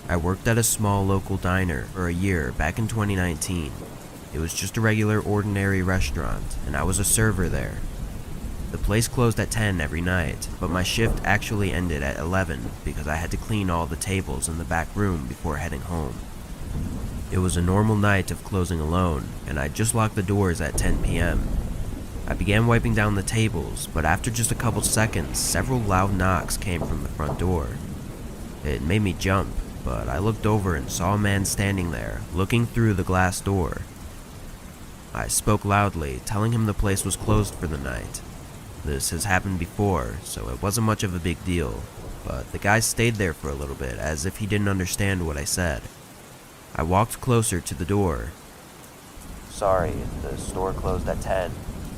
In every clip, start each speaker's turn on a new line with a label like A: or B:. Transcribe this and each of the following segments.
A: I worked at a small local diner for a year back in 2019. It was just a regular ordinary restaurant, and I was a server there. The place closed at 10 every night, but my shift actually ended at 11 because I had to clean all the tables in the back room before heading home. It was a normal night of closing alone, and I just locked the doors at 10 p.m. I began wiping down the tables, but after just a couple seconds, several loud knocks came from the front door. It made me jump, but I looked over and saw a man standing there, looking through the glass door. I spoke loudly, telling him the place was closed for the night. This has happened before, so it wasn't much of a big deal, but the guy stayed there for a little bit as if he didn't understand what I said. I walked closer to the door.
B: Sorry, the store closed at 10.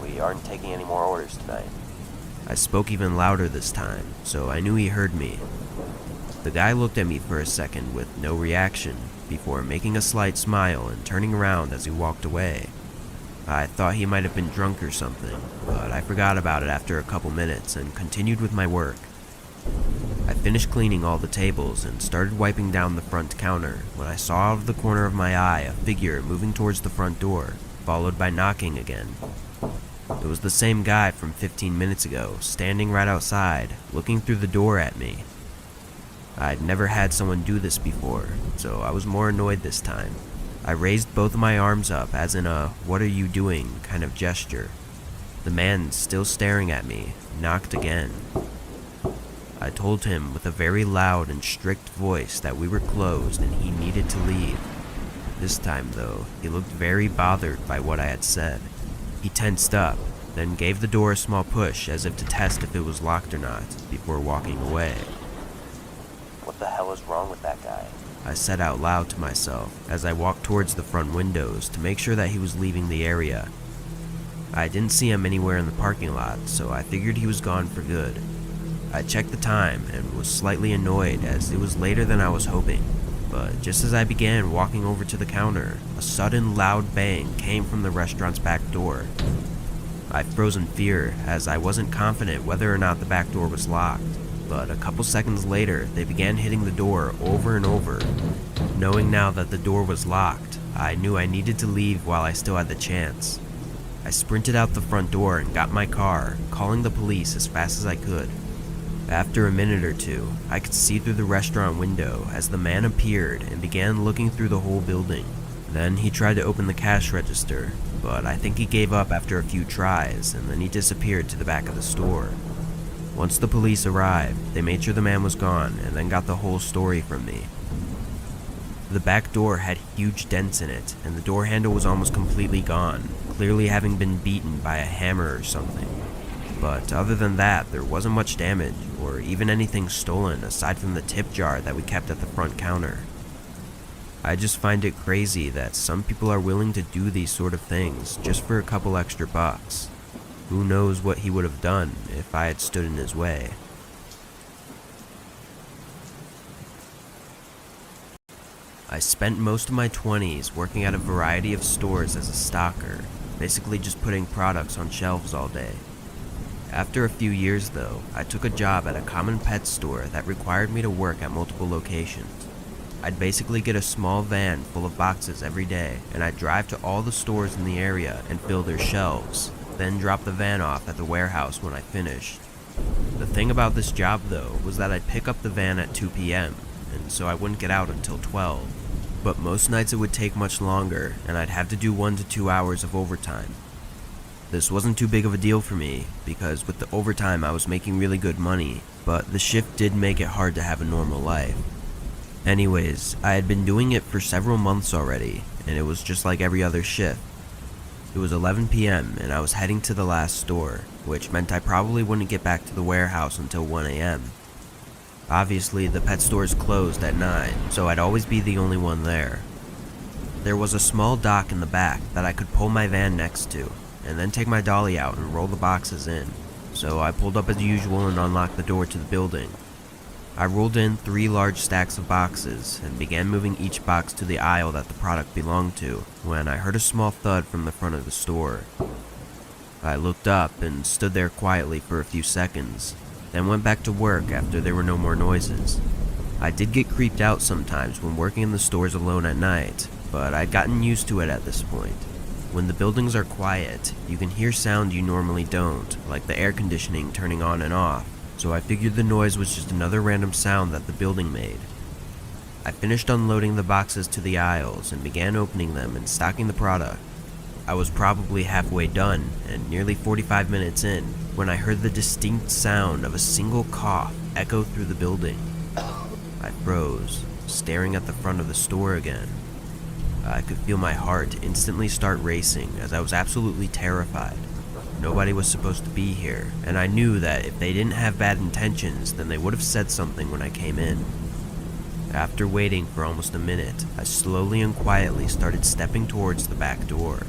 B: We aren't taking any more orders tonight.
A: I spoke even louder this time, so I knew he heard me. The guy looked at me for a second with no reaction, before making a slight smile and turning around as he walked away. I thought he might have been drunk or something, but I forgot about it after a couple minutes and continued with my work. I finished cleaning all the tables and started wiping down the front counter when I saw out of the corner of my eye a figure moving towards the front door, followed by knocking again. It was the same guy from 15 minutes ago, standing right outside, looking through the door at me. I'd never had someone do this before, so I was more annoyed this time. I raised both of my arms up as in a "what are you doing" kind of gesture. The man, still staring at me, knocked again. I told him with a very loud and strict voice that we were closed and he needed to leave. This time though, he looked very bothered by what I had said. He tensed up, then gave the door a small push as if to test if it was locked or not, before walking away.
B: What the hell is wrong with that guy?
A: I said out loud to myself as I walked towards the front windows to make sure that he was leaving the area. I didn't see him anywhere in the parking lot, so I figured he was gone for good. I checked the time and was slightly annoyed as it was later than I was hoping, but just as I began walking over to the counter, a sudden loud bang came from the restaurant's back door. I froze in fear as I wasn't confident whether or not the back door was locked, but a couple seconds later they began hitting the door over and over. Knowing now that the door was locked, I knew I needed to leave while I still had the chance. I sprinted out the front door and got my car, calling the police as fast as I could. After a minute or two, I could see through the restaurant window as the man appeared and began looking through the whole building. Then he tried to open the cash register, but I think he gave up after a few tries, and then he disappeared to the back of the store. Once the police arrived, they made sure the man was gone and then got the whole story from me. The back door had huge dents in it, and the door handle was almost completely gone, clearly having been beaten by a hammer or something. But other than that, there wasn't much damage, or even anything stolen aside from the tip jar that we kept at the front counter. I just find it crazy that some people are willing to do these sort of things just for a couple extra bucks. Who knows what he would have done if I had stood in his way. I spent most of my 20s working at a variety of stores as a stocker, basically just putting products on shelves all day. After a few years though, I took a job at a common pet store that required me to work at multiple locations. I'd basically get a small van full of boxes every day, and I'd drive to all the stores in the area and fill their shelves, then drop the van off at the warehouse when I finished. The thing about this job though was that I'd pick up the van at 2 p.m, and so I wouldn't get out until 12. But most nights it would take much longer, and I'd have to do 1 to 2 hours of overtime. This wasn't too big of a deal for me, because with the overtime I was making really good money, but the shift did make it hard to have a normal life. Anyways, I had been doing it for several months already, and it was just like every other shift. It was 11 p.m. and I was heading to the last store, which meant I probably wouldn't get back to the warehouse until 1 a.m. Obviously, the pet stores closed at 9, so I'd always be the only one there. There was a small dock in the back that I could pull my van next to, and then take my dolly out and roll the boxes in, so I pulled up as usual and unlocked the door to the building. I rolled in 3 large stacks of boxes and began moving each box to the aisle that the product belonged to when I heard a small thud from the front of the store. I looked up and stood there quietly for a few seconds, then went back to work after there were no more noises. I did get creeped out sometimes when working in the stores alone at night, but I'd gotten used to it at this point. When the buildings are quiet, you can hear sound you normally don't, like the air conditioning turning on and off, so I figured the noise was just another random sound that the building made. I finished unloading the boxes to the aisles and began opening them and stocking the product. I was probably halfway done and nearly 45 minutes in when I heard the distinct sound of a single cough echo through the building. I froze, staring at the front of the store again. I could feel my heart instantly start racing as I was absolutely terrified. Nobody was supposed to be here, and I knew that if they didn't have bad intentions, then they would have said something when I came in. After waiting for almost a minute, I slowly and quietly started stepping towards the back door.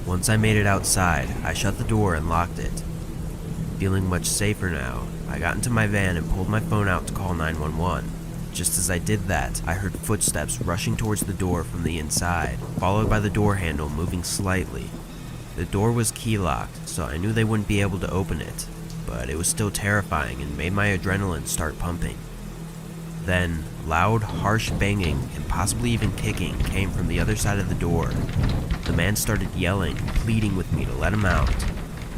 A: Once I made it outside, I shut the door and locked it. Feeling much safer now, I got into my van and pulled my phone out to call 911. Just as I did that, I heard footsteps rushing towards the door from the inside, followed by the door handle moving slightly. The door was key-locked, so I knew they wouldn't be able to open it, but it was still terrifying and made my adrenaline start pumping. Then, loud, harsh banging and possibly even kicking came from the other side of the door. The man started yelling, pleading with me to let him out.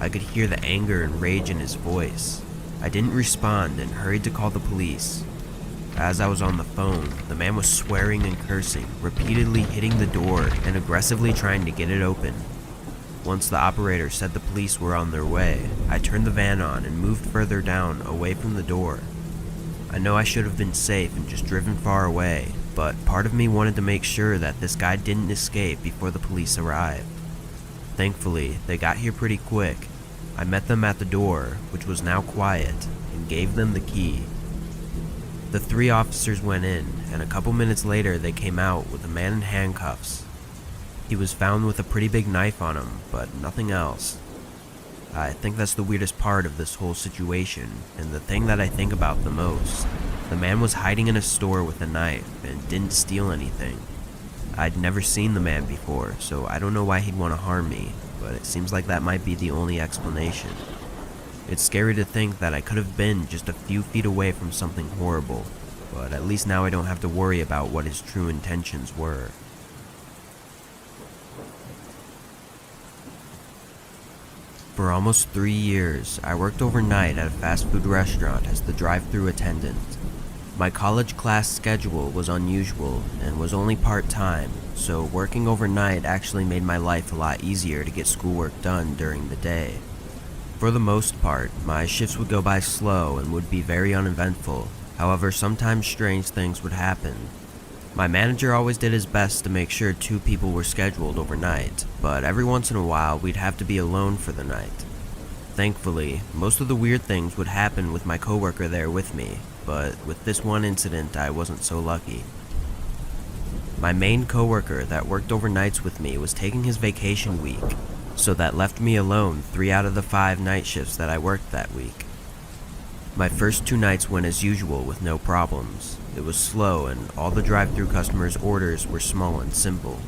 A: I could hear the anger and rage in his voice. I didn't respond and hurried to call the police. As I was on the phone, the man was swearing and cursing, repeatedly hitting the door and aggressively trying to get it open. Once the operator said the police were on their way, I turned the van on and moved further down, away from the door. I know I should have been safe and just driven far away, but part of me wanted to make sure that this guy didn't escape before the police arrived. Thankfully, they got here pretty quick. I met them at the door, which was now quiet, and gave them the key. The 3 officers went in, and a couple minutes later they came out with a man in handcuffs. He was found with a pretty big knife on him, but nothing else. I think that's the weirdest part of this whole situation, and the thing that I think about the most. The man was hiding in a store with a knife and didn't steal anything. I'd never seen the man before, so I don't know why he'd want to harm me, but it seems like that might be the only explanation. It's scary to think that I could have been just a few feet away from something horrible, but at least now I don't have to worry about what his true intentions were. For almost 3 years, I worked overnight at a fast food restaurant as the drive-thru attendant. My college class schedule was unusual and was only part-time, so working overnight actually made my life a lot easier to get schoolwork done during the day. For the most part, my shifts would go by slow and would be very uneventful. However, sometimes strange things would happen. My manager always did his best to make sure 2 people were scheduled overnight, but every once in a while we'd have to be alone for the night. Thankfully, most of the weird things would happen with my coworker there with me, but with this one incident I wasn't so lucky. My main coworker that worked overnights with me was taking his vacation week, so that left me alone 3 out of the 5 night shifts that I worked that week. My first 2 nights went as usual with no problems. It was slow and all the drive-thru customers' orders were small and simple.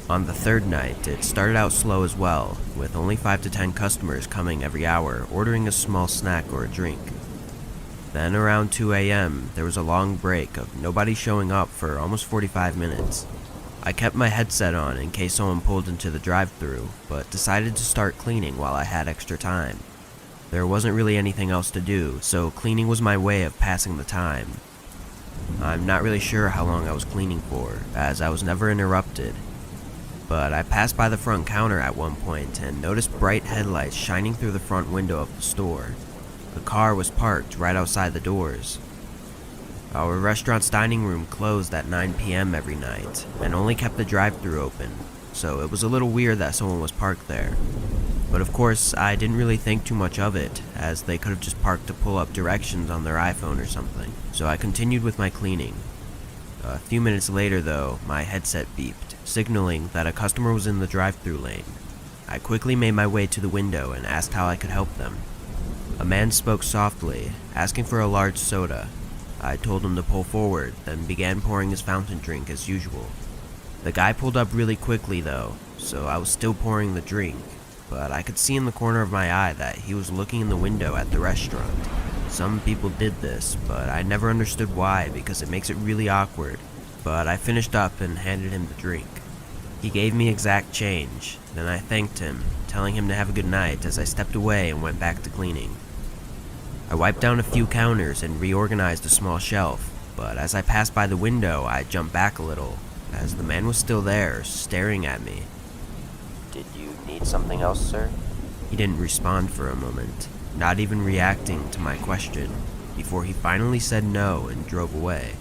A: On the 3rd night, it started out slow as well, with only 5 to 10 customers coming every hour ordering a small snack or a drink. Then around 2 a.m., there was a long break of nobody showing up for almost 45 minutes. I kept my headset on in case someone pulled into the drive-thru, but decided to start cleaning while I had extra time. There wasn't really anything else to do, so cleaning was my way of passing the time. I'm not really sure how long I was cleaning for, as I was never interrupted. But I passed by the front counter at one point and noticed bright headlights shining through the front window of the store. The car was parked right outside the doors. Our restaurant's dining room closed at 9 p.m. every night, and only kept the drive-thru open, so it was a little weird that someone was parked there. But of course, I didn't really think too much of it, as they could have just parked to pull up directions on their iPhone or something, so I continued with my cleaning. A few minutes later though, my headset beeped, signaling that a customer was in the drive-thru lane. I quickly made my way to the window and asked how I could help them. A man spoke softly, asking for a large soda. I told him to pull forward, then began pouring his fountain drink as usual. The guy pulled up really quickly though, so I was still pouring the drink, but I could see in the corner of my eye that he was looking in the window at the restaurant. Some people did this, but I never understood why because it makes it really awkward. But I finished up and handed him the drink. He gave me exact change, then I thanked him, telling him to have a good night as I stepped away and went back to cleaning. I wiped down a few counters and reorganized a small shelf, but as I passed by the window, I jumped back a little, as the man was still there, staring at me.
B: Did you need something else, sir?
A: He didn't respond for a moment, not even reacting to my question, before he finally said no and drove away.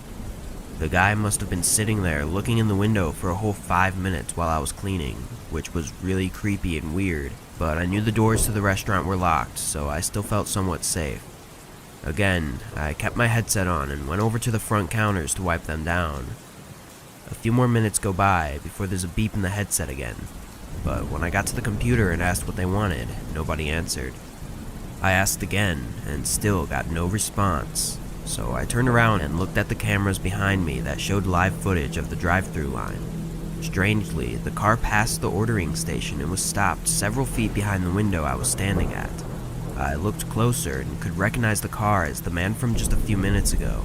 A: The guy must have been sitting there looking in the window for a whole 5 minutes while I was cleaning, which was really creepy and weird, but I knew the doors to the restaurant were locked, so I still felt somewhat safe. Again, I kept my headset on and went over to the front counters to wipe them down. A few more minutes go by before there's a beep in the headset again, but when I got to the computer and asked what they wanted, nobody answered. I asked again and still got no response. So I turned around and looked at the cameras behind me that showed live footage of the drive-thru line. Strangely, the car passed the ordering station and was stopped several feet behind the window I was standing at. I looked closer and could recognize the car as the man from just a few minutes ago.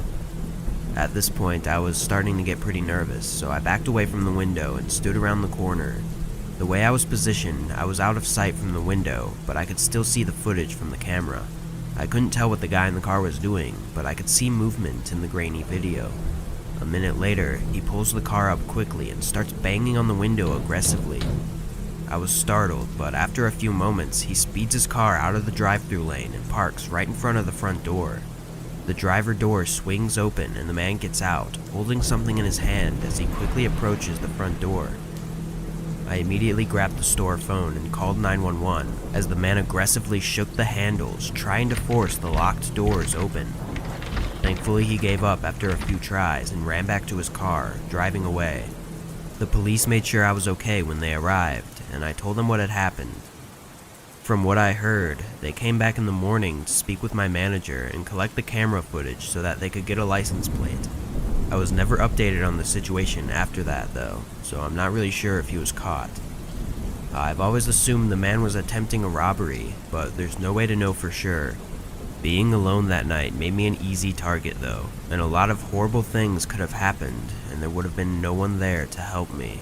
A: At this point, I was starting to get pretty nervous, so I backed away from the window and stood around the corner. The way I was positioned, I was out of sight from the window, but I could still see the footage from the camera. I couldn't tell what the guy in the car was doing, but I could see movement in the grainy video. A minute later, he pulls the car up quickly and starts banging on the window aggressively. I was startled, but after a few moments, he speeds his car out of the drive-thru lane and parks right in front of the front door. The driver door swings open and the man gets out, holding something in his hand as he quickly approaches the front door. I immediately grabbed the store phone and called 911 as the man aggressively shook the handles, trying to force the locked doors open. Thankfully, he gave up after a few tries and ran back to his car, driving away. The police made sure I was okay when they arrived, and I told them what had happened. From what I heard, they came back in the morning to speak with my manager and collect the camera footage so that they could get a license plate. I was never updated on the situation after that, though, so I'm not really sure if he was caught. I've always assumed the man was attempting a robbery, but there's no way to know for sure. Being alone that night made me an easy target, though, and a lot of horrible things could have happened, and there would have been no one there to help me.